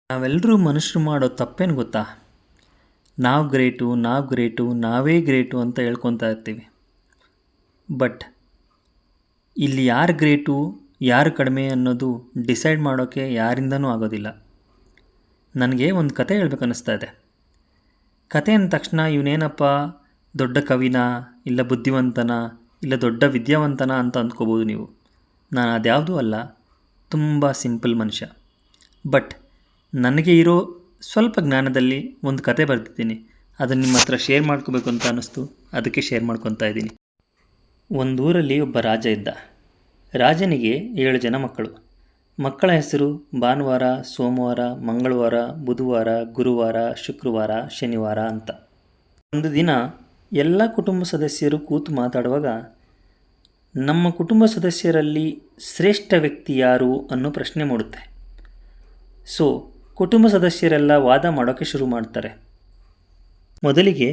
ನಾವೆಲ್ಲರೂ ಮನುಷ್ಯರು ಮಾಡೋ ತಪ್ಪೇನು ಗೊತ್ತಾ? ನಾವು ಗ್ರೇಟು ನಾವೇ ಗ್ರೇಟು ಅಂತ ಹೇಳ್ಕೊತಾ ಇರ್ತೀವಿ. ಬಟ್ ಇಲ್ಲಿ ಯಾರು ಗ್ರೇಟು ಯಾರು ಕಡಿಮೆ ಅನ್ನೋದು ಡಿಸೈಡ್ ಮಾಡೋಕ್ಕೆ ಯಾರಿಂದನೂ ಆಗೋದಿಲ್ಲ. ನನಗೆ ಒಂದು ಕತೆ ಹೇಳ್ಬೇಕನ್ನಿಸ್ತಾ ಇದೆ. ಕತೆ ಅಂದ ತಕ್ಷಣ ಇವನೇನಪ್ಪ ದೊಡ್ಡ ಕವಿನ, ಇಲ್ಲ ಬುದ್ಧಿವಂತನ, ಇಲ್ಲ ದೊಡ್ಡ ವಿದ್ಯಾವಂತನ ಅಂತ ಅಂದ್ಕೋಬೋದು ನೀವು. ನಾನು ಅದ್ಯಾವುದೂ ಅಲ್ಲ, ತುಂಬ ಸಿಂಪಲ್ ಮನುಷ್ಯ. ಬಟ್ ನನಗೆ ಇರೋ ಸ್ವಲ್ಪ ಜ್ಞಾನದಲ್ಲಿ ಒಂದು ಕತೆ ಬರೆದಿದ್ದೀನಿ. ಅದನ್ನು ನಿಮ್ಮ ಹತ್ರ ಶೇರ್ ಮಾಡ್ಕೋಬೇಕು ಅಂತ ಅನ್ನಿಸ್ತು, ಅದಕ್ಕೆ ಶೇರ್ ಮಾಡ್ಕೊತಾ ಇದ್ದೀನಿ. ಒಂದೂರಲ್ಲಿ ಒಬ್ಬ ರಾಜ ಇದ್ದ. ರಾಜನಿಗೆ 7 ಜನ ಮಕ್ಕಳು. ಮಕ್ಕಳ ಹೆಸರು ಭಾನುವಾರ, ಸೋಮವಾರ, ಮಂಗಳವಾರ, ಬುಧವಾರ, ಗುರುವಾರ, ಶುಕ್ರವಾರ, ಶನಿವಾರ ಅಂತ. ಒಂದು ದಿನ ಎಲ್ಲ ಕುಟುಂಬ ಸದಸ್ಯರು ಕೂತು ಮಾತಾಡುವಾಗ ನಮ್ಮ ಕುಟುಂಬ ಸದಸ್ಯರಲ್ಲಿ ಶ್ರೇಷ್ಠ ವ್ಯಕ್ತಿ ಯಾರು ಅನ್ನೋ ಪ್ರಶ್ನೆ ಮೂಡುತ್ತೆ. ಸೊ ಕುಟುಂಬ ಸದಸ್ಯರೆಲ್ಲ ವಾದ ಮಾಡೋಕ್ಕೆ ಶುರು ಮಾಡ್ತಾರೆ. ಮೊದಲಿಗೆ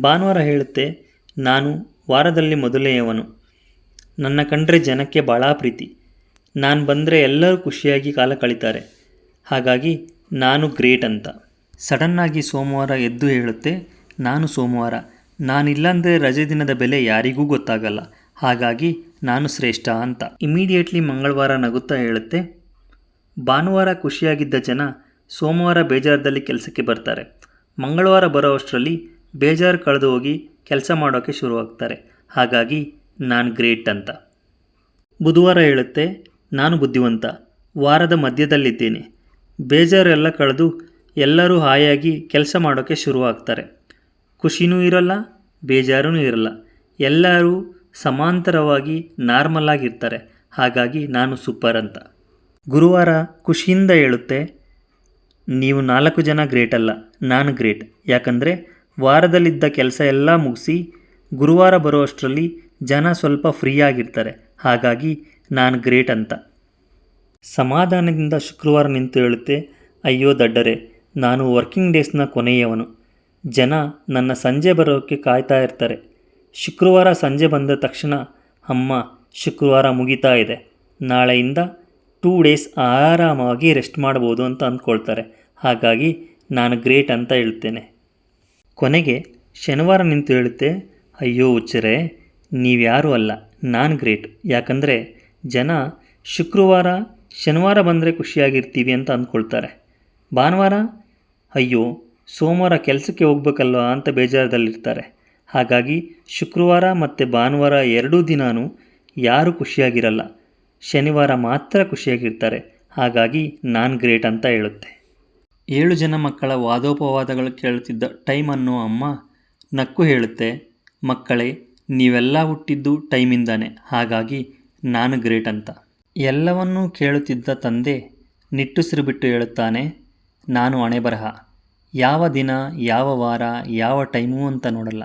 ಭಾನುವಾರ ಹೇಳುತ್ತೆ, ನಾನು ವಾರದಲ್ಲಿ ಮೊದಲನೆಯವನು. ನನ್ನ ಕಂಡ್ರೆ ಜನಕ್ಕೆ ಭಾಳ ಪ್ರೀತಿ. ನಾನು ಬಂದರೆ ಎಲ್ಲರೂ ಖುಷಿಯಾಗಿ ಕಾಲ ಕಳೀತಾರೆ. ಹಾಗಾಗಿ ನಾನು ಗ್ರೇಟ್ ಅಂತ. ಸಡನ್ನಾಗಿ ಸೋಮವಾರ ಎದ್ದು ಹೇಳುತ್ತೆ, ನಾನು ಸೋಮವಾರ. ನಾನಿಲ್ಲಾಂದರೆ ರಜೆ ದಿನದ ಬೆಲೆ ಯಾರಿಗೂ ಗೊತ್ತಾಗಲ್ಲ. ಹಾಗಾಗಿ ನಾನು ಶ್ರೇಷ್ಠ ಅಂತ. ಇಮಿಡಿಯೇಟ್ಲಿ ಮಂಗಳವಾರ ನಗುತ್ತಾ ಹೇಳುತ್ತೆ, ಭಾನುವಾರ ಖುಷಿಯಾಗಿದ್ದ ಜನ ಸೋಮವಾರ ಬೇಜಾರದಲ್ಲಿ ಕೆಲಸಕ್ಕೆ ಬರ್ತಾರೆ. ಮಂಗಳವಾರ ಬರೋ ಅಷ್ಟರಲ್ಲಿ ಬೇಜಾರು ಕಳೆದು ಹೋಗಿ ಕೆಲಸ ಮಾಡೋಕ್ಕೆ ಶುರುವಾಗ್ತಾರೆ. ಹಾಗಾಗಿ ನಾನು ಗ್ರೇಟ್ ಅಂತ. ಬುಧವಾರ ಹೇಳುತ್ತೆ, ನಾನು ಬುದ್ಧಿವಂತ. ವಾರದ ಮಧ್ಯದಲ್ಲಿದ್ದೇನೆ. ಬೇಜಾರು ಎಲ್ಲ ಕಳೆದು ಎಲ್ಲರೂ ಹಾಯಾಗಿ ಕೆಲಸ ಮಾಡೋಕ್ಕೆ ಶುರುವಾಗ್ತಾರೆ. ಖುಷಿನೂ ಇರೋಲ್ಲ, ಬೇಜಾರೂ ಇರಲ್ಲ. ಎಲ್ಲರೂ ಸಮಾಂತರವಾಗಿ ನಾರ್ಮಲ್ ಆಗಿರ್ತಾರೆ. ಹಾಗಾಗಿ ನಾನು ಸೂಪರ್ ಅಂತ. ಗುರುವಾರ ಖುಷಿಯಿಂದ ಹೇಳುತ್ತೆ, ನೀವು 4 ಜನ ಗ್ರೇಟ್ ಅಲ್ಲ, ನಾನು ಗ್ರೇಟ್. ಯಾಕಂದರೆ ವಾರದಲ್ಲಿದ್ದ ಕೆಲಸ ಎಲ್ಲ ಮುಗಿಸಿ ಗುರುವಾರ ಬರೋ ಅಷ್ಟರಲ್ಲಿ ಜನ ಸ್ವಲ್ಪ ಫ್ರೀ ಆಗಿರ್ತಾರೆ. ಹಾಗಾಗಿ ನಾನು ಗ್ರೇಟ್ ಅಂತ. ಸಮಾಧಾನದಿಂದ ಶುಕ್ರವಾರ ನಿಂತು ಹೇಳುತ್ತೆ, ಅಯ್ಯೋ ದಡ್ಡರೆ, ನಾನು ವರ್ಕಿಂಗ್ ಡೇಸ್ನ ಕೊನೆಯವನು. ಜನ ನನ್ನ ಸಂಜೆ ಬರೋಕ್ಕೆ ಕಾಯ್ತಾ ಇರ್ತಾರೆ. ಶುಕ್ರವಾರ ಸಂಜೆ ಬಂದ ತಕ್ಷಣ ಅಮ್ಮ ಶುಕ್ರವಾರ ಮುಗಿತಾ ಇದೆ, ನಾಳೆಯಿಂದ 2 ಡೇಸ್ ಆರಾಮಾಗಿ ರೆಸ್ಟ್ ಮಾಡ್ಬೋದು ಅಂತ ಅಂದ್ಕೊಳ್ತಾರೆ. ಹಾಗಾಗಿ ನಾನು ಗ್ರೇಟ್ ಅಂತ ಹೇಳ್ತೇನೆ. ಕೊನೆಗೆ ಶನಿವಾರ ನಿಂತು ಹೇಳುತ್ತೆ, ಅಯ್ಯೋ ಹುಚ್ಚರೇ, ನೀವ್ಯಾರೂ ಅಲ್ಲ, ನಾನು ಗ್ರೇಟ್. ಯಾಕಂದರೆ ಜನ ಶುಕ್ರವಾರ ಶನಿವಾರ ಬಂದರೆ ಖುಷಿಯಾಗಿರ್ತೀವಿ ಅಂತ ಅಂದ್ಕೊಳ್ತಾರೆ. ಭಾನುವಾರ ಅಯ್ಯೋ ಸೋಮವಾರ ಕೆಲಸಕ್ಕೆ ಹೋಗ್ಬೇಕಲ್ವ ಅಂತ ಬೇಜಾರದಲ್ಲಿರ್ತಾರೆ. ಹಾಗಾಗಿ ಶುಕ್ರವಾರ ಮತ್ತು ಭಾನುವಾರ 2 ದಿನಾನೂ ಯಾರೂ ಖುಷಿಯಾಗಿರಲ್ಲ. ಶನಿವಾರ ಮಾತ್ರ ಖುಷಿಯಾಗಿರ್ತಾರೆ. ಹಾಗಾಗಿ ನಾನು ಗ್ರೇಟ್ ಅಂತ ಹೇಳುತ್ತೆ. 7 ಜನ ಮಕ್ಕಳ ವಾದೋಪವಾದಗಳು ಕೇಳುತ್ತಿದ್ದ ಟೈಮನ್ನು ಅಮ್ಮ ನಕ್ಕು ಹೇಳುತ್ತೆ, ಮಕ್ಕಳೇ, ನೀವೆಲ್ಲ ಹುಟ್ಟಿದ್ದು ಟೈಮಿಂದಾನೆ. ಹಾಗಾಗಿ ನಾನು ಗ್ರೇಟ್ ಅಂತ. ಎಲ್ಲವನ್ನೂ ಕೇಳುತ್ತಿದ್ದ ತಂದೆ ನಿಟ್ಟುಸಿರು ಬಿಟ್ಟು ಹೇಳುತ್ತಾನೆ, ನಾನು ಹಣೆಬರಹ. ಯಾವ ದಿನ, ಯಾವ ವಾರ, ಯಾವ ಟೈಮು ಅಂತ ನೋಡಲ್ಲ.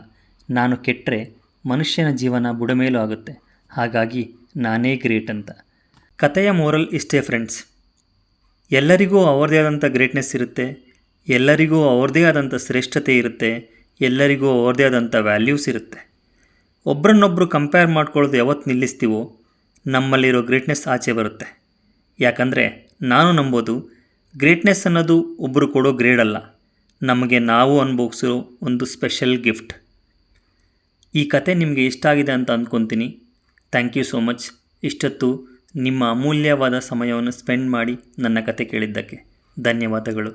ನಾನು ಕೆಟ್ಟರೆ ಮನುಷ್ಯನ ಜೀವನ ಬುಡಮೇಲು ಆಗುತ್ತೆ. ಹಾಗಾಗಿ ನಾನೇ ಗ್ರೇಟ್ ಅಂತ. ಕಥೆಯ ಮೋರಲ್ ಇಷ್ಟೇ ಫ್ರೆಂಡ್ಸ್. ಎಲ್ಲರಿಗೂ ಅವ್ರದ್ದೇ ಆದಂಥ ಗ್ರೇಟ್ನೆಸ್ ಇರುತ್ತೆ. ಎಲ್ಲರಿಗೂ ಅವ್ರದ್ದೇ ಆದಂಥ ಶ್ರೇಷ್ಠತೆ ಇರುತ್ತೆ. ಎಲ್ಲರಿಗೂ ಅವ್ರದ್ದೇ ಆದಂಥ ವ್ಯಾಲ್ಯೂಸ್ ಇರುತ್ತೆ. ಒಬ್ರನ್ನೊಬ್ಬರು ಕಂಪೇರ್ ಮಾಡ್ಕೊಳ್ಳೋದು ಯಾವತ್ತು ನಿಲ್ಲಿಸ್ತೀವೋ ನಮ್ಮಲ್ಲಿರೋ ಗ್ರೇಟ್ನೆಸ್ ಆಚೆ ಬರುತ್ತೆ. ಯಾಕಂದರೆ ನಾನು ನಂಬೋದು ಗ್ರೇಟ್ನೆಸ್ ಅನ್ನೋದು ಒಬ್ಬರು ಕೊಡೋ ಗ್ರೇಡ್ ಅಲ್ಲ, ನಮಗೆ ನಾವು ಅನುಭವಿಸೋ ಒಂದು ಸ್ಪೆಷಲ್ ಗಿಫ್ಟ್. ಈ ಕತೆ ನಿಮಗೆ ಇಷ್ಟ ಆಗಿದೆ ಅಂತ ಅಂದ್ಕೊತೀನಿ. Thank you so much. ಇಷ್ಟೊತ್ತು ನಿಮ್ಮ ಅಮೂಲ್ಯವಾದ ಸಮಯವನ್ನು ಸ್ಪೆಂಡ್ ಮಾಡಿ ನನ್ನ ಕತೆ ಕೇಳಿದ್ದಕ್ಕೆ ಧನ್ಯವಾದಗಳು.